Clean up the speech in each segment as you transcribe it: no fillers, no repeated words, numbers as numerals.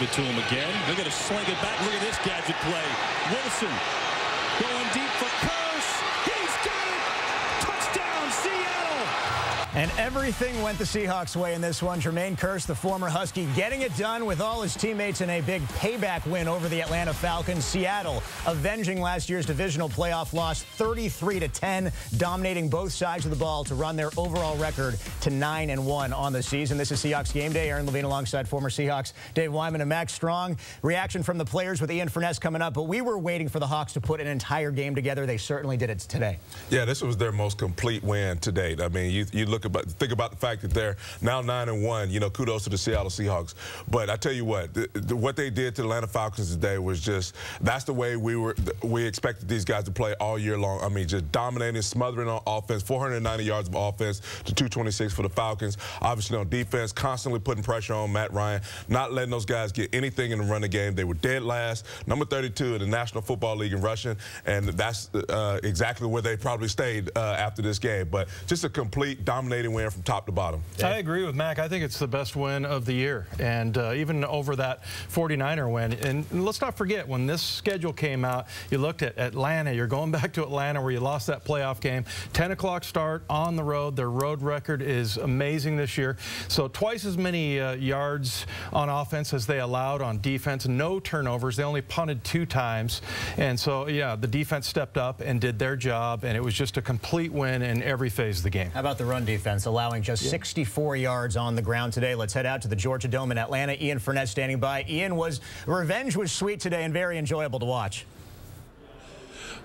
Give it to him again. They're going to sling it back. Look at this gadget play. Wilson going deep for Curse. He's got it. Touchdown, Seattle. And everything went the Seahawks' way in this one. Jermaine Kearse, the former Husky, getting it done with all his teammates in a big payback win over the Atlanta Falcons. Seattle avenging last year's divisional playoff loss 33-10, dominating both sides of the ball to run their overall record to 9-1 on the season. This is Seahawks Game Day. Aaron Levine alongside former Seahawks Dave Wyman and Max Strong. Reaction from the players with Ian Furness coming up, but we were waiting for the Hawks to put an entire game together. They certainly did it today. Yeah, this was their most complete win to date. I mean, you think about the fact that they're now 9-1. You know, kudos to the Seattle Seahawks. But I tell you what they did to the Atlanta Falcons today was just, that's the way we expected these guys to play all year long. I mean, just dominating, smothering on offense, 490 yards of offense to 226 for the Falcons. Obviously on defense, constantly putting pressure on Matt Ryan, not letting those guys get anything in the running game. They were dead last, number 32 in the National Football League in rushing, and that's exactly where they probably stayed after this game. But just a complete dominating win from top to bottom. I agree with Mac. I think it's the best win of the year, and even over that 49er win. And let's not forget, when this schedule came out, you looked at Atlanta. You're going back to Atlanta where you lost that playoff game. 10 o'clock start on the road. Their road record is amazing this year. So twice as many yards on offense as they allowed on defense. No turnovers. They only punted 2 times. And so, yeah, the defense stepped up and did their job, and it was just a complete win in every phase of the game. How about the run defense, allowing just 64 yards on the ground today? Let's head out to the Georgia Dome in Atlanta. Ian Furness standing by. Ian, revenge was sweet today and very enjoyable to watch.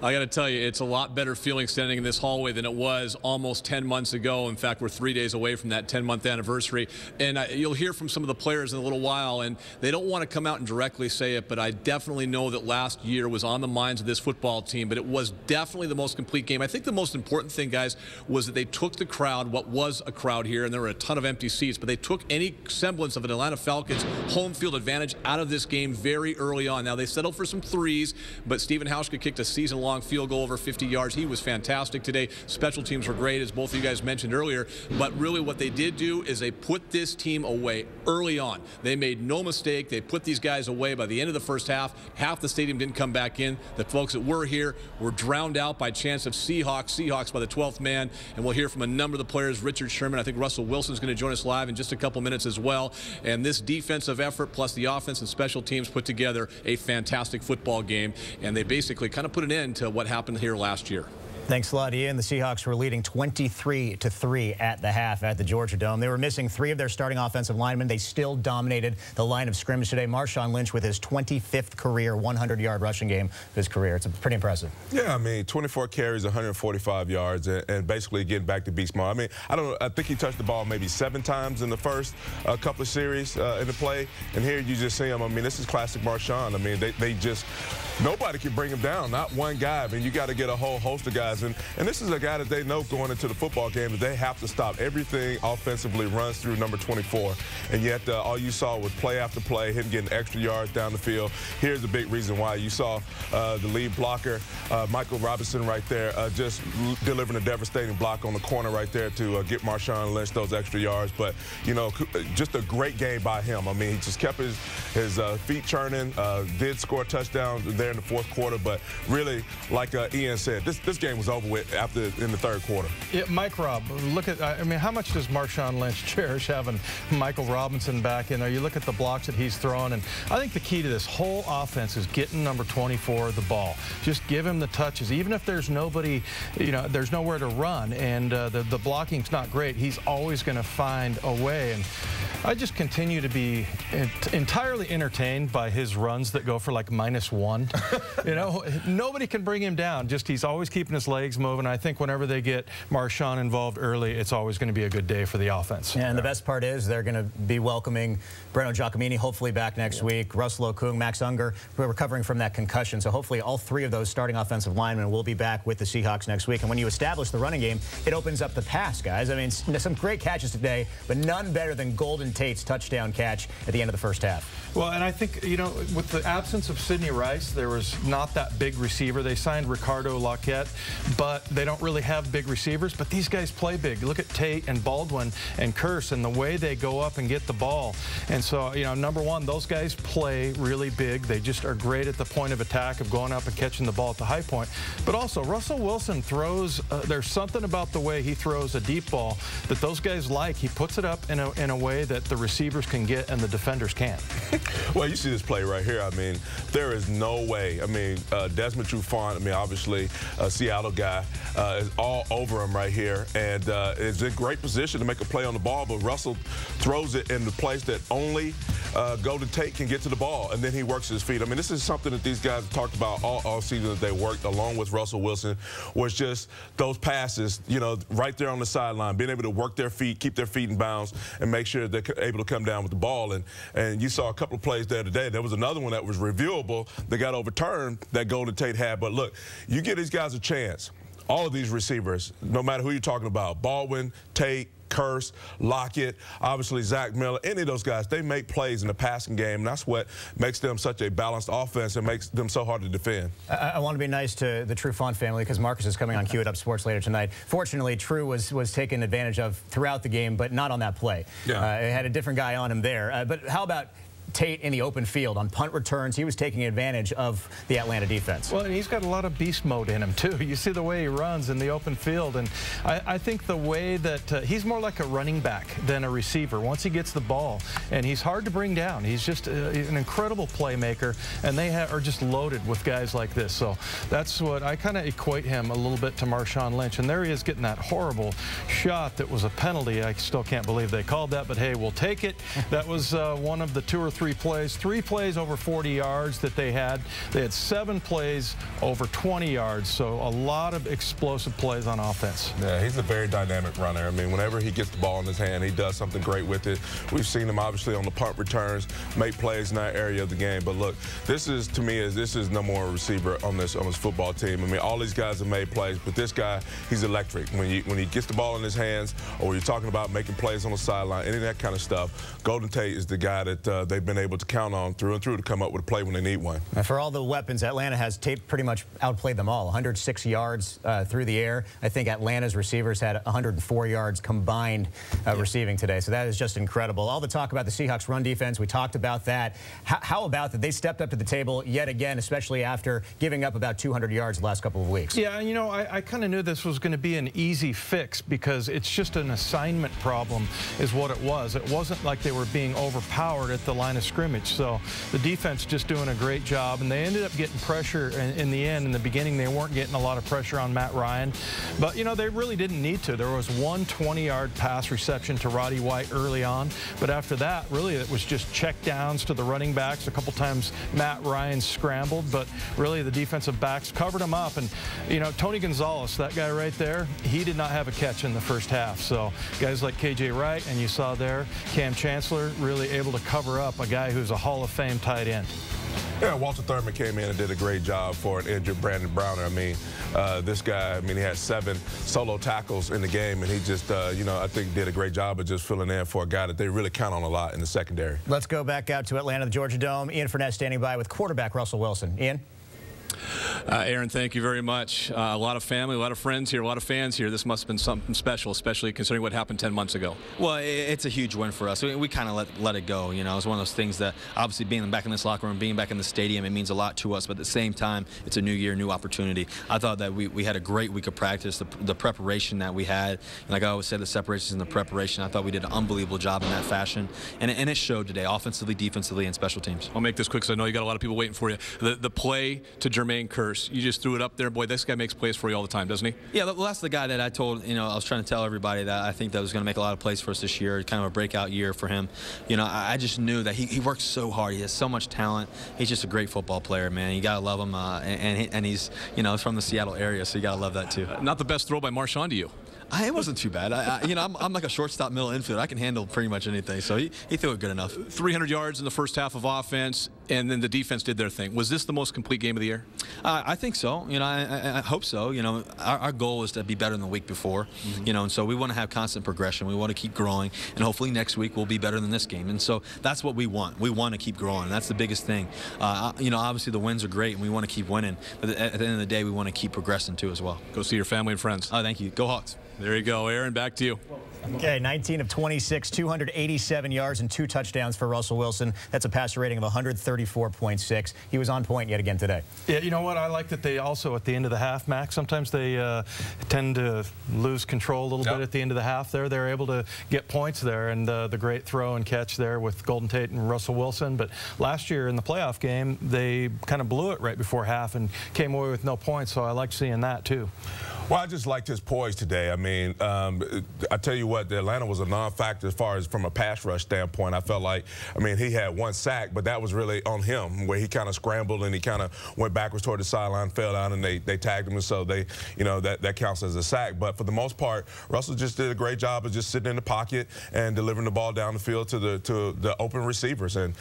I got to tell you, it's a lot better feeling standing in this hallway than it was almost 10 months ago. In fact, we're 3 days away from that 10-month anniversary. And you'll hear from some of the players in a little while, and they don't want to come out and directly say it, but I definitely know that last year was on the minds of this football team, but it was definitely the most complete game. I think the most important thing, guys, was that they took the crowd, what was a crowd here, and there were a ton of empty seats, but they took any semblance of an Atlanta Falcons home field advantage out of this game very early on. Now, they settled for some threes, but Stephen Hauschka kicked a season-long field goal over 50 yards. He was fantastic today. Special teams were great, as both of you guys mentioned earlier. But really what they did do is they put this team away early on. They made no mistake. They put these guys away by the end of the first half. Half the stadium didn't come back in. The folks that were here were drowned out by chance of Seahawks by the 12th man. And we'll hear from a number of the players. Richard Sherman, I think Russell Wilson's going to join us live in just a couple minutes as well. And this defensive effort plus the offense and special teams put together a fantastic football game. And they basically kind of put an end to what happened here last year. Thanks a lot, Ian. The Seahawks were leading 23-3 at the half at the Georgia Dome. They were missing 3 of their starting offensive linemen. They still dominated the line of scrimmage today. Marshawn Lynch with his 25th career 100-yard rushing game of his career. It's pretty impressive. Yeah, I mean, 24 carries, 145 yards, and basically getting back to beast mode. I mean, I think he touched the ball maybe 7 times in the first couple of series in the play, and here you just see him. I mean, this is classic Marshawn. I mean, they just, nobody can bring him down, not one guy. I mean, you got to get a whole host of guys. And this is a guy that they know going into the football game that they have to stop. Everything offensively runs through number 24. And yet all you saw was play after play, him getting extra yards down the field. Here's a big reason why. You saw the lead blocker, Michael Robinson right there, just delivering a devastating block on the corner right there to get Marshawn Lynch those extra yards. But, you know, just a great game by him. I mean, he just kept his feet churning, did score a touchdown there in the fourth quarter. But really, like Ian said, this game was over with in the third quarter. Yeah, Mike Robb, look at, I mean, how much does Marshawn Lynch cherish having Michael Robinson back in there? You look at the blocks that he's throwing, and I think the key to this whole offense is getting number 24 the ball. Just give him the touches. Even if there's nobody, you know, there's nowhere to run, and the blocking's not great, he's always going to find a way. And I just continue to be entirely entertained by his runs that go for like -1. You know, nobody can bring him down. Just he's always keeping his legs moving. I think whenever they get Marshawn involved early, it's always going to be a good day for the offense. Yeah, and the best part is they're going to be welcoming Breno Giacomini, hopefully back next week. Russell Okung, Max Unger, we're recovering from that concussion. So hopefully all 3 of those starting offensive linemen will be back with the Seahawks next week. And when you establish the running game, it opens up the pass, guys. I mean, some great catches today, but none better than Golden Tate's touchdown catch at the end of the first half. Well, and I think, you know, with the absence of Sidney Rice, there was not that big receiver. They signed Ricardo Lockett, but they don't really have big receivers. But these guys play big. Look at Tate and Baldwin and Kearse and the way they go up and get the ball. And so, you know, number one, those guys play really big. They just are great at the point of attack of going up and catching the ball at the high point. But also, Russell Wilson throws, there's something about the way he throws a deep ball that those guys like. He puts it up in a way that the receivers can get and the defenders can't. Well, you see this play right here. I mean, there is no way. I mean, Desmond Trufant, I mean, obviously a Seattle guy, is all over him right here, and is in great position to make a play on the ball, but Russell throws it in the place that only Golden Tate can get to the ball, and then he works his feet. I mean, this is something that these guys have talked about all season that they worked along with Russell Wilson, was just those passes, you know, right there on the sideline, being able to work their feet, keep their feet in bounds, and make sure they're able to come down with the ball. And you saw a couple of plays there today. There was another one that was reviewable that got overturned that Golden Tate had. But look, you give these guys a chance. All of these receivers, no matter who you're talking about, Baldwin, Tate, Kearse, Lockett, obviously Zach Miller, any of those guys, they make plays in the passing game, and that's what makes them such a balanced offense and makes them so hard to defend. I want to be nice to the Trufant family because Marcus is coming on Q at Up Sports later tonight. Fortunately, True was taken advantage of throughout the game, but not on that play. Yeah. It had a different guy on him there. But how about Tate in the open field on punt returns? He was taking advantage of the Atlanta defense. Well, and he's got a lot of beast mode in him, too. You see the way he runs in the open field, and I think the way that he's more like a running back than a receiver once he gets the ball, and he's hard to bring down. He's just an incredible playmaker, and they are just loaded with guys like this. So that's what I kind of equate him a little bit to Marshawn Lynch, and there he is getting that horrible shot that was a penalty. I still can't believe they called that, but hey, we'll take it. That was one of the 2 or 3 plays, 3 plays over 40 yards that they had. They had 7 plays over 20 yards, so a lot of explosive plays on offense. Yeah, he's a very dynamic runner. I mean, whenever he gets the ball in his hand, he does something great with it. We've seen him obviously on the punt returns, make plays in that area of the game. But look, this is, to me, this is no more a receiver on this football team. I mean, all these guys have made plays, but this guy, he's electric. When he gets the ball in his hands, or you're talking about making plays on the sideline, any of that kind of stuff, Golden Tate is the guy that they've been able to count on through and through to come up with a play when they need one. And for all the weapons, Atlanta has pretty much outplayed them all. 106 yards through the air. I think Atlanta's receivers had 104 yards combined receiving today. So that is just incredible. All the talk about the Seahawks run defense, we talked about that. How about that? They stepped up to the table yet again, especially after giving up about 200 yards the last couple of weeks. Yeah, you know, I kind of knew this was going to be an easy fix because it's just an assignment problem is what it was. It wasn't like they were being overpowered at the line of scrimmage. So the defense just doing a great job, and they ended up getting pressure in the end. In the beginning, they weren't getting a lot of pressure on Matt Ryan, but, you know, they really didn't need to. There was one 20-yard pass reception to Roddy White early on, but after that, really, it was just check downs to the running backs. A couple times Matt Ryan scrambled, but really the defensive backs covered him up. And, you know, Tony Gonzalez, that guy right there, he did not have a catch in the first half. So guys like K.J. Wright, and you saw there, Cam Chancellor really able to cover up a guy who's a Hall of Fame tight end. Yeah, Walter Thurman came in and did a great job for an injured Brandon Browner. I mean, this guy, I mean, he had 7 solo tackles in the game, and he just, you know, I think did a great job of just filling in for a guy that they really count on a lot in the secondary. Let's go back out to Atlanta, the Georgia Dome. Ian Furness standing by with quarterback Russell Wilson. Ian? Aaron, thank you very much. A lot of family, a lot of friends here, a lot of fans here. This must have been something special, especially considering what happened 10 months ago. Well, it's a huge win for us. We kind of let it go. You know, it's one of those things that obviously being back in this locker room, being back in the stadium, it means a lot to us. But at the same time, it's a new year, new opportunity. I thought that we had a great week of practice. The preparation that we had, and like I always said, the separations in the preparation. I thought we did an unbelievable job in that fashion, and it showed today, offensively, defensively, and special teams. I'll make this quick because I know you got a lot of people waiting for you. The play to Jermaine Kearse, you just threw it up there. Boy, this guy makes plays for you all the time, doesn't he? Yeah, well, that's the guy that I told, you know, I was trying to tell everybody that I think that was going to make a lot of plays for us this year, kind of a breakout year for him. You know, I just knew that he works so hard. He has so much talent. He's just a great football player, man. You got to love him, and he's, you know, from the Seattle area, so you got to love that too. Not the best throw by Marshawn to you. It wasn't too bad. You know, I'm like a shortstop, middle infield. I can handle pretty much anything, so he threw it good enough. 300 yards in the first half of offense. and then the defense did their thing. Was this the most complete game of the year? I think so. You know, I hope so. You know, our goal is to be better than the week before. You know, and so we want to have constant progression. We want to keep growing, and hopefully next week we'll be better than this game. And so that's what we want. We want to keep growing. That's the biggest thing. You know, obviously the wins are great, and we want to keep winning. But at the end of the day, we want to keep progressing too as well. Go see your family and friends. Oh, thank you. Go Hawks. There you go, Aaron. Back to you. Okay, 19 of 26, 287 yards and 2 touchdowns for Russell Wilson. That's a passer rating of 134.6. He was on point yet again today. Yeah, you know what? I like that they also, at the end of the half, Max, sometimes they tend to lose control a little bit at the end of the half there. They're able to get points there, and the great throw and catch there with Golden Tate and Russell Wilson. But last year in the playoff game, they kind of blew it right before half and came away with no points, so I like seeing that too. Well, I just liked his poise today. I mean, I tell you what, Atlanta was a non-factor as far as from a pass rush standpoint. I felt like, I mean, he had 1 sack, but that was really on him, where he kind of scrambled and he kind of went backwards toward the sideline, fell down, and they tagged him, and so they, you know, that counts as a sack. But for the most part, Russell just did a great job of just sitting in the pocket and delivering the ball down the field to the open receivers. And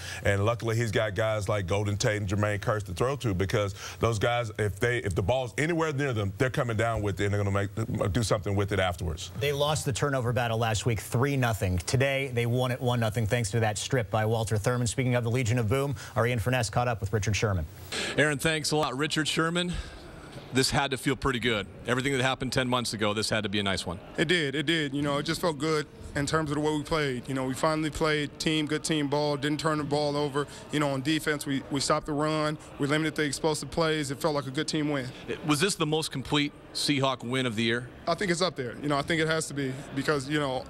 luckily he's got guys like Golden Tate and Jermaine Kearse to throw to, because those guys, if the ball's anywhere near them, they're coming down with it, and they're going to do something with it afterwards. They lost the turnover battle last week 3-0. Today they won it 1-0 thanks to that strip by Walter Thurman. Speaking of the Legion of Boom, our Ian Furness caught up with Richard Sherman. Aaron, thanks a lot. Richard Sherman, this had to feel pretty good. Everything that happened 10 months ago, this had to be a nice one. It did. You know, it just felt good in terms of the way we played. You know, we finally played good team ball, didn't turn the ball over. You know, on defense, we stopped the run, we limited the explosive plays. It felt like a good team win. Was this the most complete Seahawk win of the year? I think it's up there. You know, I think it has to be, because, you know,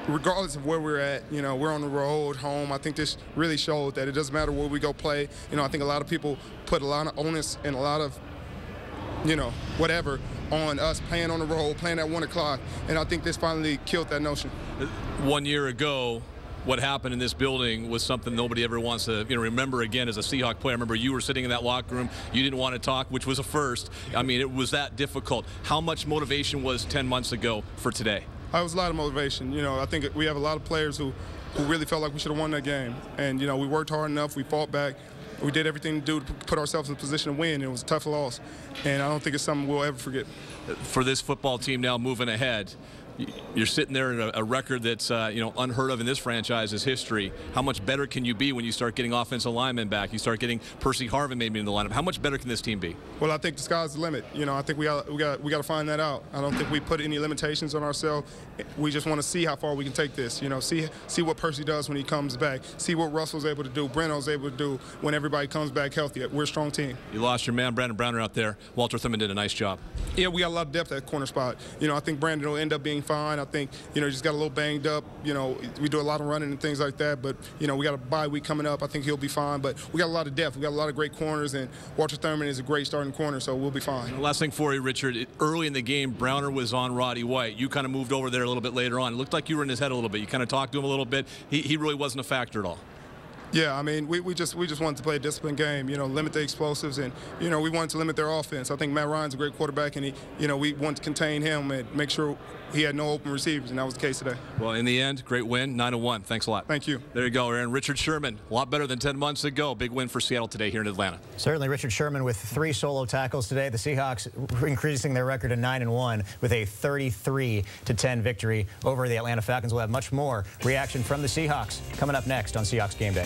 regardless of where we're at, you know, we're on the road, home. I think this really showed that it doesn't matter where we go play. You know, I think a lot of people put a lot of onus and a lot of, you know, whatever on us playing on the road, playing at 1 o'clock, and I think this finally killed that notion. 1 year ago, what happened in this building was something nobody ever wants to, you know, remember again as a Seahawk player. I remember you were sitting in that locker room, you didn't want to talk, which was a first. I mean, it was that difficult. How much motivation was 10 months ago for today? It was a lot of motivation. You know, I think we have a lot of players who really felt like we should have won that game, and, you know, we worked hard enough, we fought back. We did everything to do to put ourselves in a position to win. It was a tough loss, and I don't think it's something we'll ever forget. For this football team now moving ahead, you're sitting there in a record that's you know, unheard of in this franchise's history. How much better can you be when you start getting offensive linemen back? You start getting Percy Harvin maybe in the lineup. How much better can this team be? Well, I think the sky's the limit. You know, I think we got to find that out. I don't think we put any limitations on ourselves. We just want to see how far we can take this. You know, see what Percy does when he comes back. See what Russell's able to do, Breno's able to do when everybody comes back healthy. We're a strong team. You lost your man, Brandon Browner, out there. Walter Thurman did a nice job. Yeah, we got a lot of depth at corner spot. You know, I think Brandon will end up being fine. I think, you know, just got a little banged up. You know, we do a lot of running and things like that, but, you know, we got a bye week coming up. I think he'll be fine, but we got a lot of depth. We got a lot of great corners, and Walter Thurman is a great starting corner, so we'll be fine. Last thing for you, Richard. Early in the game, Browner was on Roddy White. You kind of moved over there a little bit later on. It looked like you were in his head a little bit. You kind of talked to him a little bit. He really wasn't a factor at all. Yeah, I mean, we just wanted to play a disciplined game, you know, limit the explosives, and, you know, we wanted to limit their offense. I think Matt Ryan's a great quarterback, and we wanted to contain him and make sure he had no open receivers, and that was the case today. Well, in the end, great win, 9-1. Thanks a lot. Thank you. There you go, Aaron. Richard Sherman, a lot better than 10 months ago. Big win for Seattle today here in Atlanta. Certainly, Richard Sherman with 3 solo tackles today. The Seahawks increasing their record to 9-1 with a 33-10 victory over the Atlanta Falcons. We'll have much more reaction from the Seahawks coming up next on Seahawks Game Day.